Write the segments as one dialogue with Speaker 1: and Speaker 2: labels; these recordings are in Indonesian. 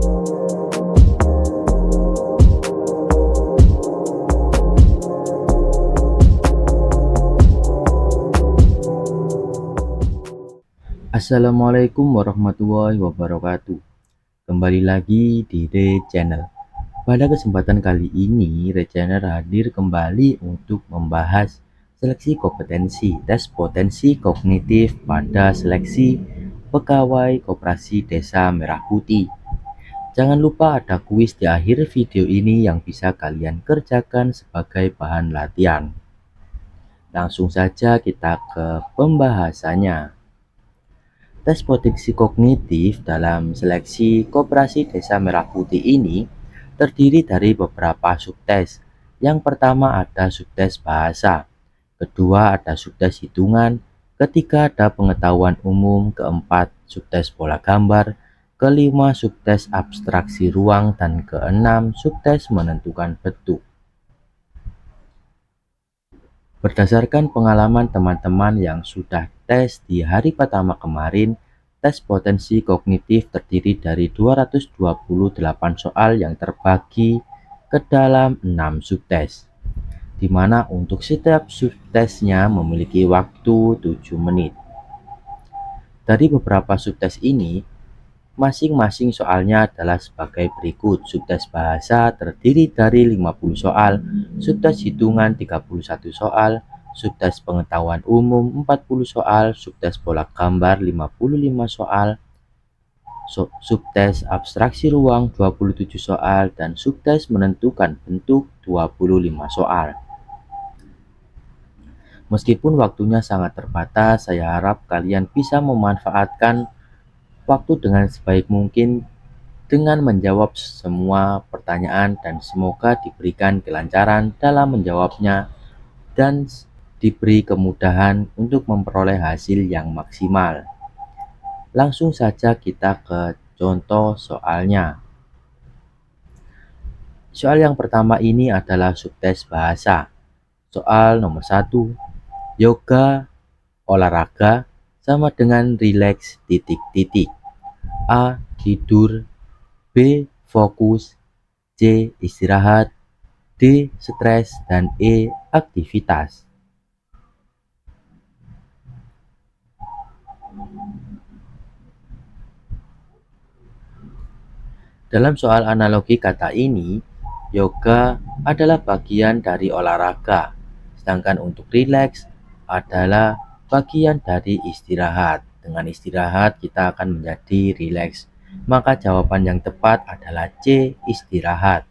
Speaker 1: Assalamualaikum warahmatullahi wabarakatuh. Kembali lagi di The Channel. Pada kesempatan kali ini, The Channel hadir kembali untuk membahas seleksi kompetensi tes potensi kognitif pada seleksi pegawai Koperasi Desa Merah Putih. Jangan lupa ada kuis di akhir video ini yang bisa kalian kerjakan sebagai bahan latihan. Langsung saja kita ke pembahasannya. Tes potensi kognitif dalam seleksi Koperasi Desa Merah Putih ini terdiri dari beberapa subtes. Yang pertama ada subtes bahasa, kedua ada subtes hitungan, ketiga ada pengetahuan umum, keempat subtes pola gambar, kelima subtes abstraksi ruang, dan keenam subtes menentukan bentuk. Berdasarkan pengalaman teman-teman yang sudah tes di hari pertama kemarin, tes potensi kognitif terdiri dari 228 soal yang terbagi ke dalam 6 subtes, di mana untuk setiap subtesnya memiliki waktu 7 menit. Dari beberapa subtes ini, masing-masing soalnya adalah sebagai berikut. Subtes bahasa terdiri dari 50 soal, subtes hitungan 31 soal, subtes pengetahuan umum 40 soal, subtes pola gambar 55 soal, subtes abstraksi ruang 27 soal, dan subtes menentukan bentuk 25 soal. Meskipun waktunya sangat terbatas, saya harap kalian bisa memanfaatkan waktu dengan sebaik mungkin dengan menjawab semua pertanyaan, dan semoga diberikan kelancaran dalam menjawabnya dan diberi kemudahan untuk memperoleh hasil yang maksimal. Langsung saja kita ke contoh soalnya. Soal yang pertama ini adalah subtes bahasa. Soal nomor 1, yoga, olahraga, sama dengan rileks, titik-titik. A. Tidur, B. Fokus, C. Istirahat, D. Stres, dan E. Aktivitas. Dalam soal analogi kata ini, yoga adalah bagian dari olahraga, sedangkan untuk rileks adalah bagian dari istirahat. Dengan istirahat kita akan menjadi rileks. Maka jawaban yang tepat adalah C. Istirahat.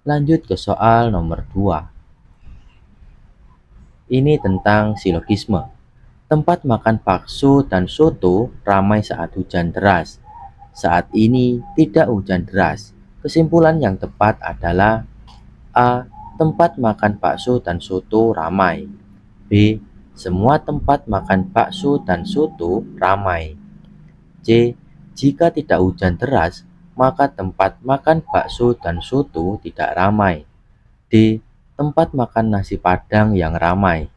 Speaker 1: Lanjut ke soal nomor 2. Ini tentang silogisme. Tempat makan bakso dan soto ramai saat hujan deras. Saat ini tidak hujan deras. Kesimpulan yang tepat adalah A. Tempat makan bakso dan soto ramai. B. Semua tempat makan bakso dan soto ramai. C. Jika tidak hujan deras, maka tempat makan bakso dan soto tidak ramai. D. Tempat makan nasi padang yang ramai.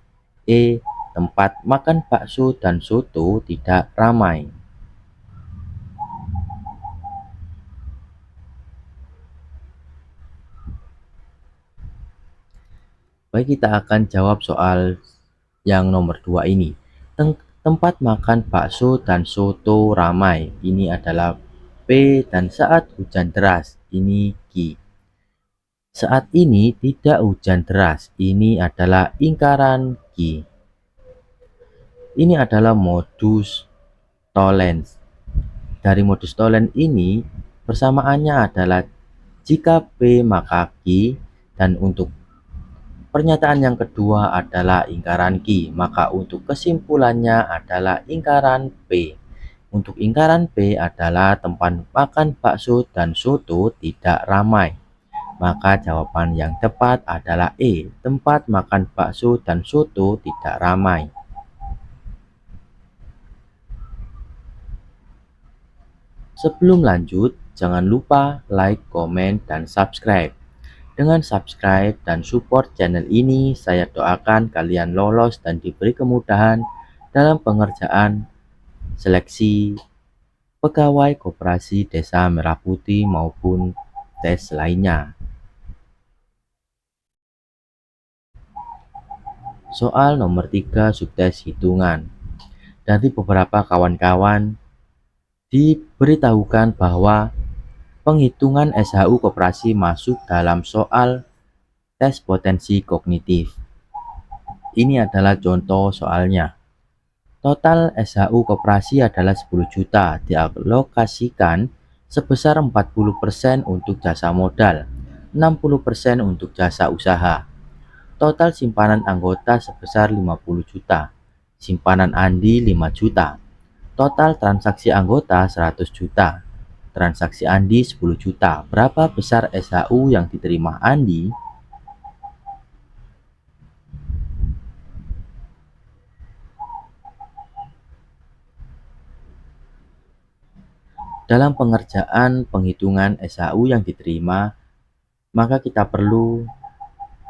Speaker 1: E. Tempat makan bakso dan soto tidak ramai. Baik, kita akan jawab soal yang nomor 2 ini. Tempat makan bakso dan soto ramai. Ini adalah P, dan saat hujan deras. Ini Q. Saat ini tidak hujan deras. Ini adalah lingkaran Q. Ini adalah modus tollens. Dari modus tollens ini, persamaannya adalah jika P maka Q, dan untuk pernyataan yang kedua adalah lingkaran Q, maka untuk kesimpulannya adalah lingkaran P. Untuk lingkaran P adalah tempat makan bakso dan soto tidak ramai. Maka jawaban yang tepat adalah E, tempat makan bakso dan soto tidak ramai. Sebelum lanjut, jangan lupa like, komen, dan subscribe. Dengan subscribe dan support channel ini, saya doakan kalian lolos dan diberi kemudahan dalam pengerjaan seleksi pegawai Koperasi Desa Merah Putih maupun tes lainnya. Soal nomor 3 subtes hitungan. Dari beberapa kawan-kawan diberitahukan bahwa penghitungan SHU koperasi masuk dalam soal tes potensi kognitif. Ini adalah contoh soalnya. Total SHU koperasi adalah 10 juta, dialokasikan sebesar 40% untuk jasa modal, 60% untuk jasa usaha. Total simpanan anggota sebesar 50 juta, simpanan Andi 5 juta. Total transaksi anggota 100 juta, transaksi Andi 10 juta. Berapa besar SHU yang diterima Andi? Dalam pengerjaan penghitungan SHU yang diterima, maka kita perlu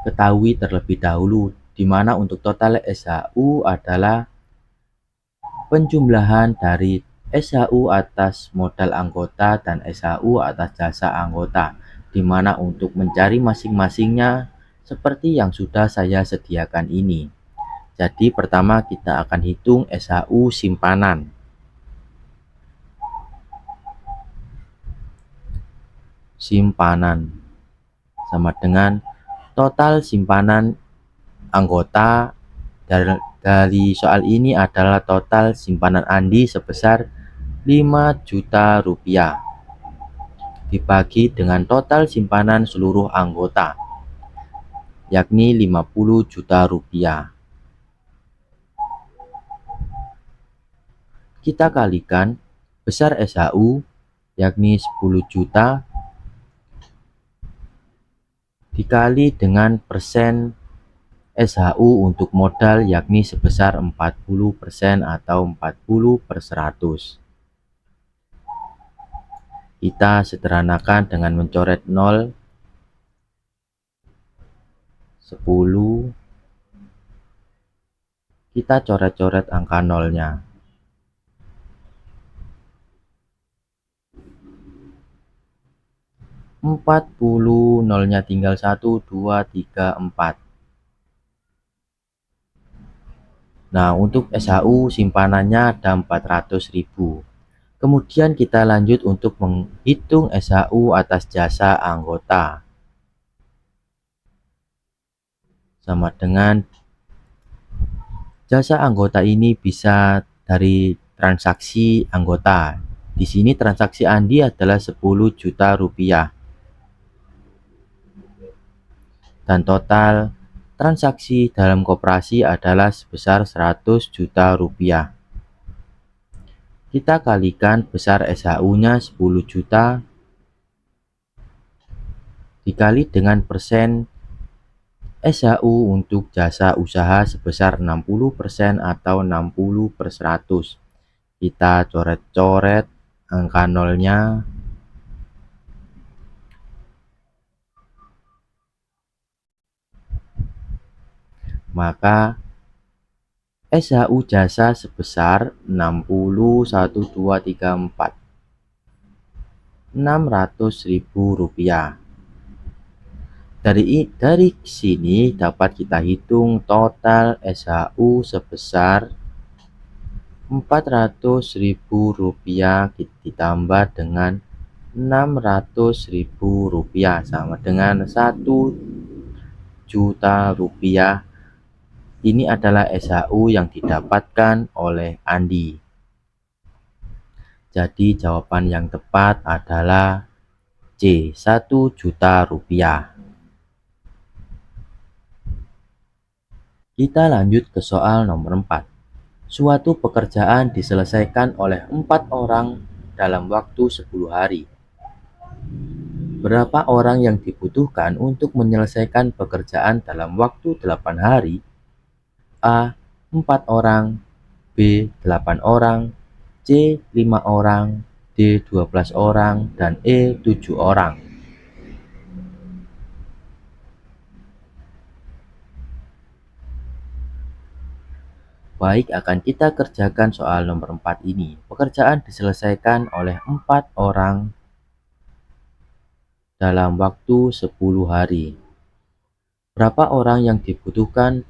Speaker 1: ketahui terlebih dahulu di mana untuk total SHU adalah penjumlahan dari SHU atas modal anggota dan SHU atas jasa anggota, di mana untuk mencari masing-masingnya seperti yang sudah saya sediakan ini. Jadi pertama kita akan hitung SHU simpanan. Simpanan sama dengan total simpanan anggota dari soal ini adalah total simpanan Andi sebesar 5 juta rupiah dibagi dengan total simpanan seluruh anggota, yakni 50 juta rupiah. Kita kalikan besar SHU, yakni 10 juta, dikali dengan persen SHU untuk modal, yakni sebesar 40% atau 40/100. Kita sederhanakan dengan mencoret 0, 10, kita coret-coret angka nolnya. 40, nolnya tinggal 1, 2, 3, 4. Nah, untuk SHU simpanannya ada 400.000. Kemudian kita lanjut untuk menghitung SHU atas jasa anggota. Sama dengan jasa anggota ini bisa dari transaksi anggota. Di sini transaksi Andi adalah 10 juta rupiah. Dan total transaksi dalam koperasi adalah sebesar 100 juta rupiah. Kita kalikan besar SHU-nya 10 juta dikali dengan persen SHU untuk jasa usaha sebesar 60% atau 60/100. Kita coret-coret angka nolnya. Maka SHU jasa sebesar 60, 1, 2, 3, 4. 600.000 rupiah. Dari sini dapat kita hitung total SHU sebesar 400.000 rupiah ditambah dengan 600.000 rupiah sama dengan 1 juta rupiah. Ini adalah SHU yang didapatkan oleh Andi. Jadi jawaban yang tepat adalah C, 1 juta rupiah. Kita lanjut ke soal nomor 4. Suatu pekerjaan diselesaikan oleh 4 orang dalam waktu 10 hari. Berapa orang yang dibutuhkan untuk menyelesaikan pekerjaan dalam waktu 8 hari? A. 4 orang, B. 8 orang, C. 5 orang, D. 12 orang, dan E. 7 orang. Baik, akan kita kerjakan soal nomor 4 ini. Pekerjaan diselesaikan oleh 4 orang dalam waktu 10 hari. Berapa orang yang dibutuhkan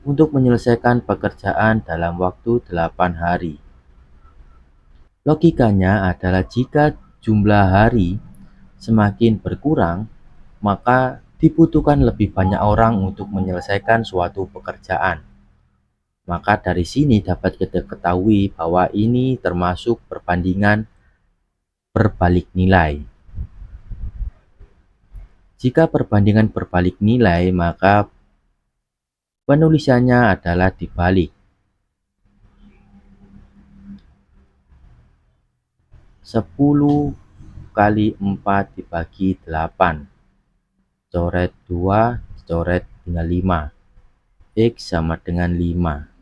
Speaker 1: untuk menyelesaikan pekerjaan dalam waktu 8 hari? Logikanya adalah jika jumlah hari semakin berkurang, maka dibutuhkan lebih banyak orang untuk menyelesaikan suatu pekerjaan. Maka dari sini dapat kita ketahui bahwa ini termasuk perbandingan berbalik nilai. Jika perbandingan berbalik nilai, maka penulisannya adalah dibalik. 10 kali 4 dibagi 8. Coret 2, coret dengan 5. X sama dengan 5.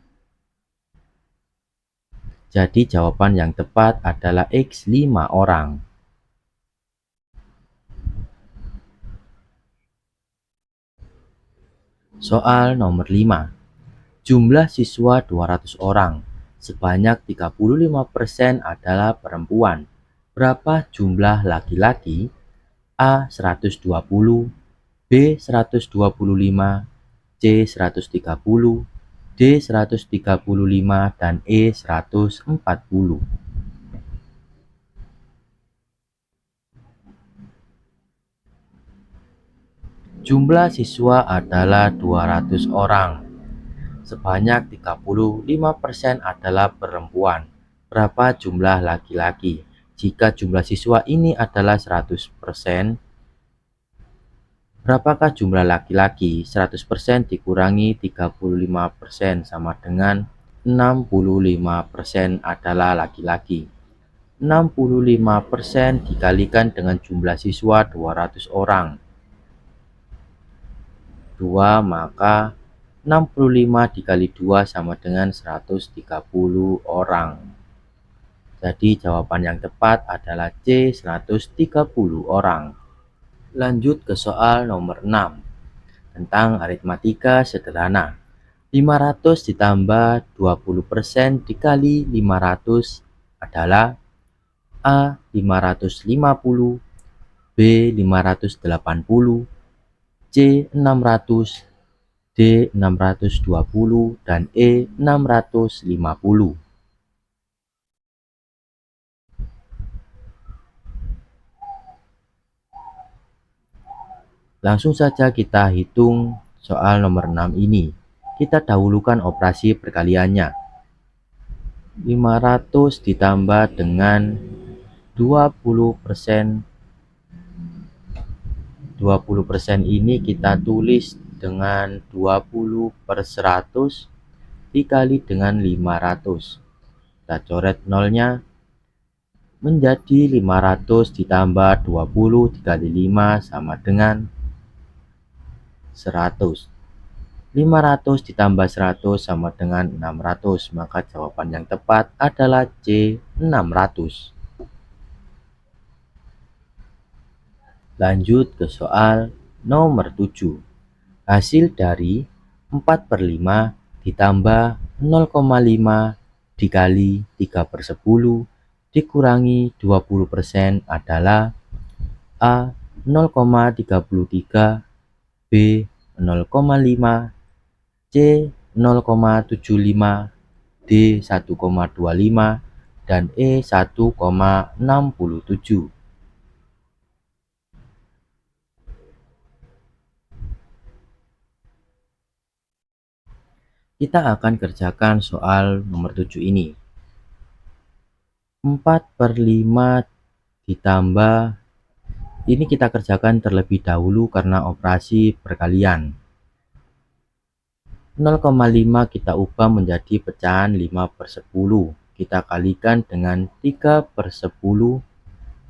Speaker 1: Jadi jawaban yang tepat adalah X 5 orang. Soal nomor 5. Jumlah siswa 200 orang. Sebanyak 35% adalah perempuan. Berapa jumlah laki-laki? A 120, B 125, C 130, D 135, dan E 140. Jumlah siswa adalah 200 orang. Sebanyak 35% adalah perempuan. Berapa jumlah laki-laki? Jika jumlah siswa ini adalah 100%, berapakah jumlah laki-laki? 100% dikurangi 35% sama dengan 65% adalah laki-laki. 65% dikalikan dengan jumlah siswa 200 orang. 2, maka 65 dikali 2 sama dengan 130 orang. Jadi jawaban yang tepat adalah C 130 orang. Lanjut ke soal nomor 6 tentang aritmatika sederhana. 500 ditambah 20% dikali 500 adalah A 550, B 580, C 600, D 620, dan E 650. Langsung saja kita hitung soal nomor 6 ini. Kita dahulukan operasi perkaliannya. 500 ditambah dengan 20%. 20% ini kita tulis dengan 20/100 dikali dengan 500. Kita coret nolnya menjadi 500 ditambah 20 dikali 5 sama dengan 100. 500 ditambah 100 sama dengan 600. Maka jawaban yang tepat adalah C 600. Lanjut ke soal nomor 7. Hasil dari 4/5 ditambah 0,5 dikali 3/10 dikurangi 20% adalah A 0,33, B 0,5, C 0,75, D 1,25, dan E 1,67. Kita akan kerjakan soal nomor 7 ini. 4/5 ditambah, ini kita kerjakan terlebih dahulu karena operasi perkalian. 0,5 kita ubah menjadi pecahan 5/10. Kita kalikan dengan 3/10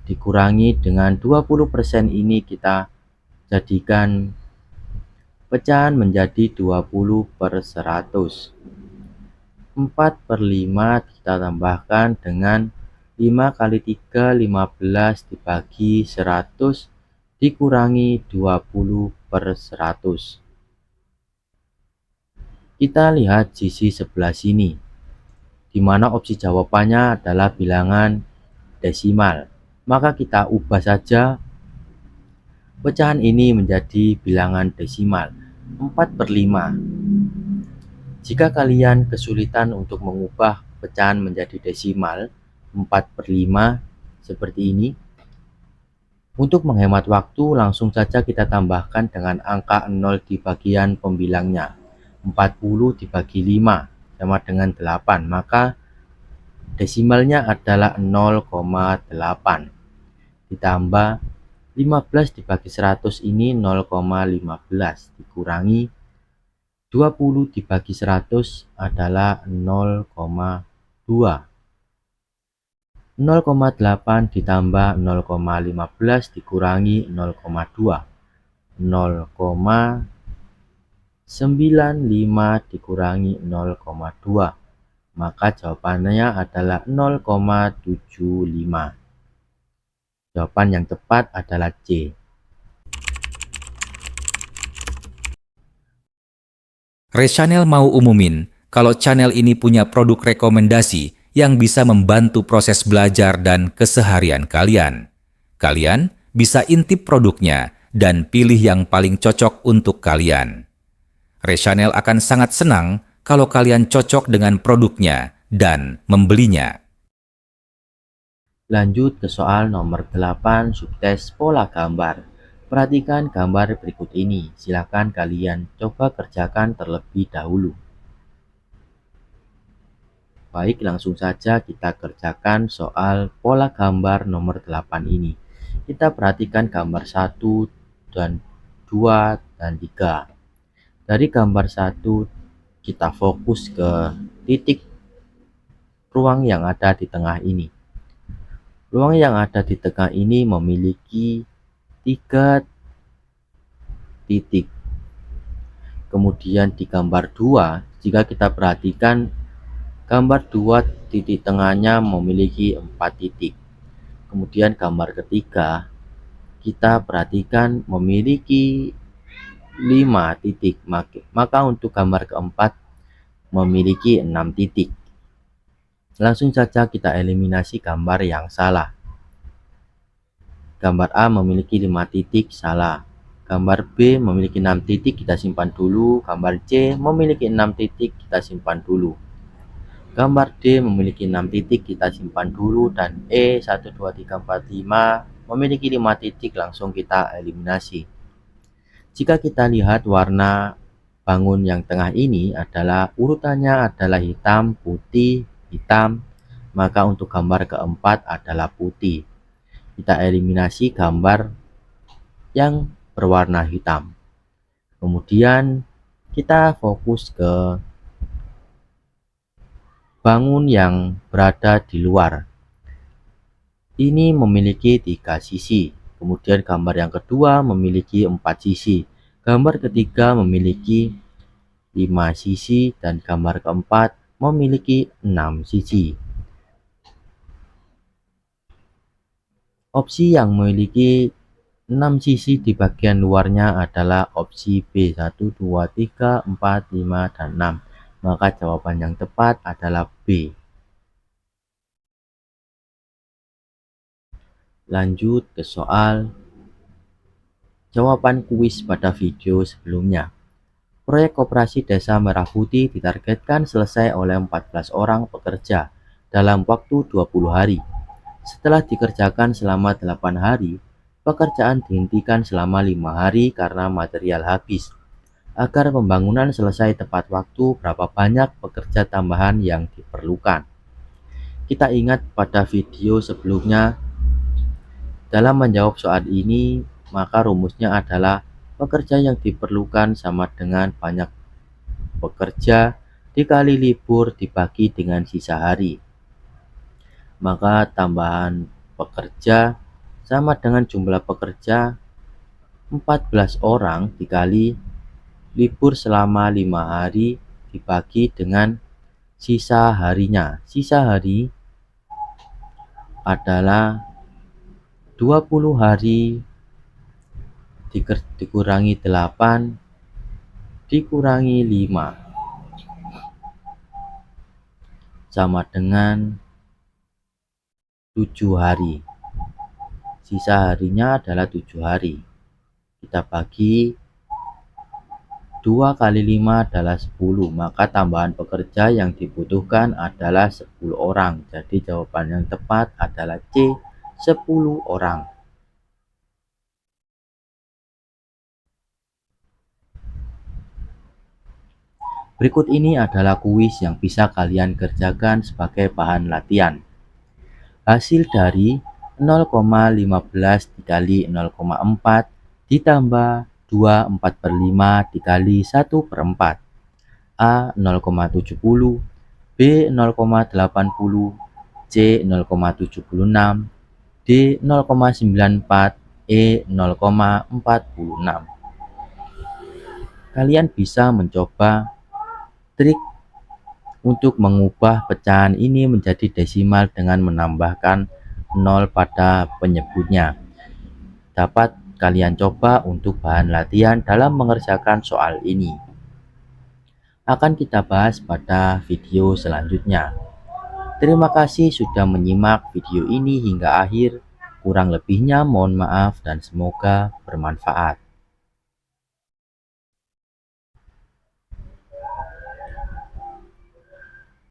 Speaker 1: dikurangi dengan 20% ini kita jadikan pecahan menjadi 20/100. 4/5 kita tambahkan dengan 5 kali 3, 15 dibagi 100 dikurangi 20/100. Kita lihat sisi sebelah sini, di mana opsi jawabannya adalah bilangan desimal. Maka kita ubah saja pecahan ini menjadi bilangan desimal 4/5. Jika kalian kesulitan untuk mengubah pecahan menjadi desimal 4/5 seperti ini, untuk menghemat waktu langsung saja kita tambahkan dengan angka 0 di bagian pembilangnya. 40 dibagi 5 sama dengan 8, maka desimalnya adalah 0,8. Ditambah 15 dibagi 100 ini 0,15 dikurangi 20 dibagi 100 adalah 0,2. 0,8 ditambah 0,15 dikurangi 0,2. 0,95 dikurangi 0,2. Maka jawabannya adalah 0,75. Jawaban yang tepat adalah C.
Speaker 2: Rechannel mau umumin kalau channel ini punya produk rekomendasi yang bisa membantu proses belajar dan keseharian kalian. Kalian bisa intip produknya dan pilih yang paling cocok untuk kalian. Rechannel akan sangat senang kalau kalian cocok dengan produknya dan membelinya.
Speaker 1: Lanjut ke soal nomor 8 subtes pola gambar. Perhatikan gambar berikut ini. Silakan kalian coba kerjakan terlebih dahulu. Baik, langsung saja kita kerjakan soal pola gambar nomor 8 ini. Kita perhatikan gambar 1 dan 2 dan 3. Dari gambar 1 kita fokus ke titik ruang yang ada di tengah ini. Ruang yang ada di tengah ini memiliki 3 titik. Kemudian di gambar 2, jika kita perhatikan gambar 2 titik tengahnya memiliki 4 titik. Kemudian gambar ketiga kita perhatikan memiliki 5 titik. Maka untuk gambar keempat memiliki 6 titik. Langsung saja kita eliminasi gambar yang salah. Gambar A memiliki 5 titik, salah. Gambar B memiliki 6 titik, kita simpan dulu. Gambar C memiliki 6 titik, kita simpan dulu. Gambar D memiliki 6 titik, kita simpan dulu. Dan E 1, 2, 3, 4, 5 memiliki 5 titik, langsung kita eliminasi. Jika kita lihat warna bangun yang tengah ini adalah urutannya adalah hitam, putih, hitam, maka untuk gambar keempat adalah putih. Kita eliminasi gambar yang berwarna hitam. Kemudian kita fokus ke bangun yang berada di luar. Ini memiliki 3 sisi. Kemudian gambar yang kedua memiliki 4 sisi. Gambar ketiga memiliki 5 sisi dan gambar keempat memiliki 6 sisi. Opsi yang memiliki 6 sisi di bagian luarnya adalah opsi B. 1, 2, 3, 4, 5, dan 6. Maka jawaban yang tepat adalah B. Lanjut ke soal jawaban kuis pada video sebelumnya. Proyek Koperasi Desa Merah Putih ditargetkan selesai oleh 14 orang pekerja dalam waktu 20 hari. Setelah dikerjakan selama 8 hari, pekerjaan dihentikan selama 5 hari karena material habis. Agar pembangunan selesai tepat waktu, berapa banyak pekerja tambahan yang diperlukan? Kita ingat pada video sebelumnya, dalam menjawab soal ini, maka rumusnya adalah pekerja yang diperlukan sama dengan banyak pekerja dikali libur dibagi dengan sisa hari. Maka tambahan pekerja sama dengan jumlah pekerja 14 orang dikali libur selama 5 hari dibagi dengan sisa harinya. Sisa hari adalah 20 hari dikurangi 8 dikurangi 5. sama dengan 7 hari. Sisa harinya adalah 7 hari. Kita bagi 2 kali 5 adalah 10, maka tambahan pekerja yang dibutuhkan adalah 10 orang. Jadi jawaban yang tepat adalah C, 10 orang. Berikut ini adalah kuis yang bisa kalian kerjakan sebagai bahan latihan. Hasil dari 0,15 dikali 0,4 ditambah 2/4/5 dikali 1/4. A 0,70, B 0,80, C 0,76, D 0,94, E 0,46. Kalian bisa mencoba trik untuk mengubah pecahan ini menjadi desimal dengan menambahkan 0 pada penyebutnya. Dapat kalian coba untuk bahan latihan dalam mengerjakan soal ini. Akan kita bahas pada video selanjutnya. Terima kasih sudah menyimak video ini hingga akhir. Kurang lebihnya mohon maaf dan semoga bermanfaat.